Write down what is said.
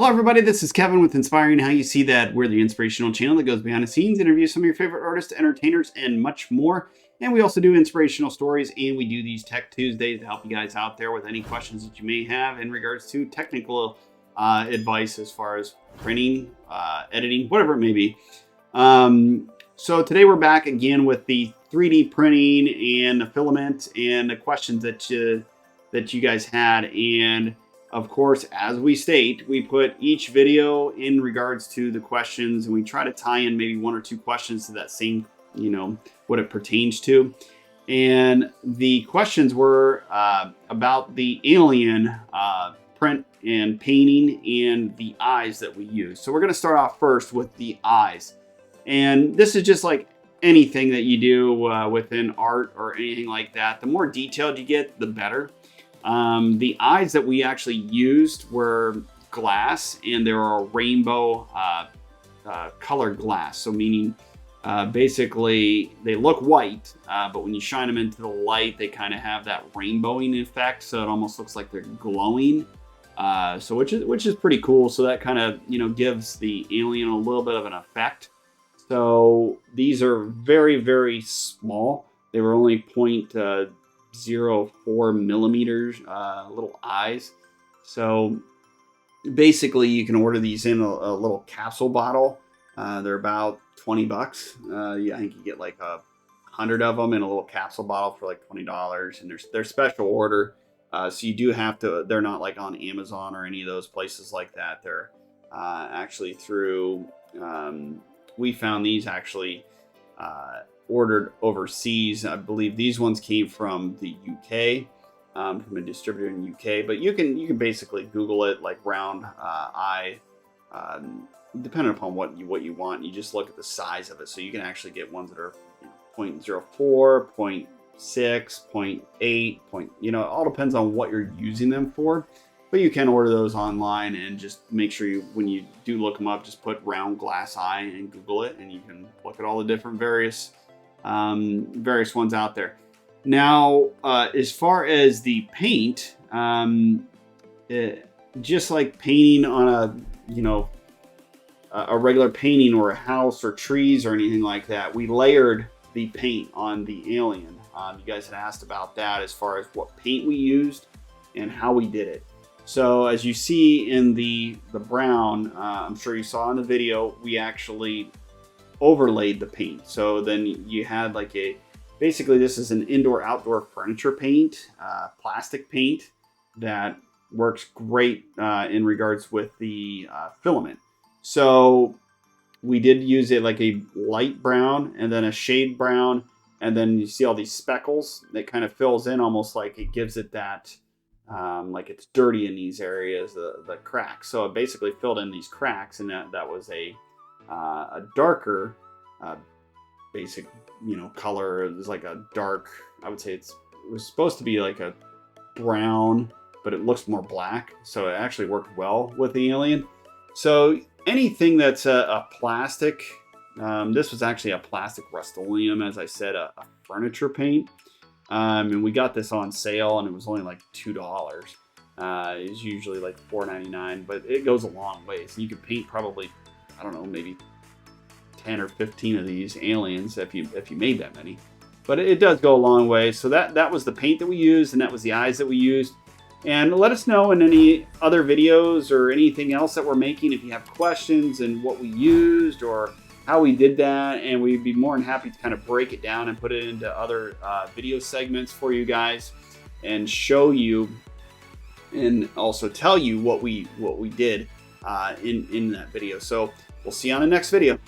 Hello everybody, this is Kevin with Inspiring How You See That. We're the inspirational channel that goes behind the scenes, interviews some of your favorite artists, entertainers, and much more. And we also do inspirational stories, and we do these Tech Tuesdays to help you guys out there with any questions that you may have in regards to technical advice as far as printing, editing, whatever it may be. So today we're back again with the 3D printing and the filament and the questions that you guys had. And of course, as we state, we put each video in regards to the questions, and we try to tie in maybe one or two questions to that same, what it pertains to. And the questions were about the alien print and painting and the eyes that we use. So we're going to start off first with the eyes. And this is just like anything that you do within art or anything like that. The more detailed you get, the better. The eyes that we actually used were glass, and they were a rainbow colored glass. So meaning basically they look white, but when you shine them into the light, they kind of have that rainbowing effect. So it almost looks like they're glowing. So which is pretty cool. So that kind of, gives the alien a little bit of an effect. So these are very, very small. They were only 0.04 millimeters, little eyes. So basically you can order these in a little capsule bottle. They're about 20 bucks. I think you get like 100 of them in a little capsule bottle for like $20, and they're special order. So you do have to, they're not like on Amazon or any of those places like that. They're actually through, we found these actually ordered overseas. I believe these ones came from the UK, from a distributor in the UK. But you can basically Google it, like round eye, depending upon what you want. You just look at the size of it, so you can actually get ones that are 0.04, 0.6, 0.8, it all depends on what you're using them for. But you can order those online, and just make sure when you do look them up, just put round glass eye and Google it, and you can look at all the different various ones out there. Now, as far as the paint, just like painting on a regular painting or a house or trees or anything like that, we layered the paint on the alien. You guys had asked about that as far as what paint we used and how we did it. So as you see in the brown, I'm sure you saw in the video, we actually overlaid the paint. So then you had like basically this is an indoor outdoor furniture paint, plastic paint that works great in regards with the filament. So we did use it like a light brown and then a shade brown, and then you see all these speckles that kind of fills in, almost like it gives it that like it's dirty in these areas, the cracks. So it basically filled in these cracks, and that was a darker basic color. It was like a dark, I would say it was supposed to be like a brown, but it looks more black. So it actually worked well with the alien. So anything that's a plastic, this was actually a plastic Rust-Oleum, as I said, a furniture paint. And we got this on sale, and it was only like $2. It's usually like $4.99, but it goes a long way. So you could paint probably, I don't know, maybe 10 or 15 of these aliens if you made that many. But it does go a long way. So that was the paint that we used, and that was the eyes that we used. And let us know in any other videos or anything else that we're making if you have questions and what we used or how we did that, and we'd be more than happy to kind of break it down and put it into other video segments for you guys and show you and also tell you what we did in that video. So we'll see you on the next video.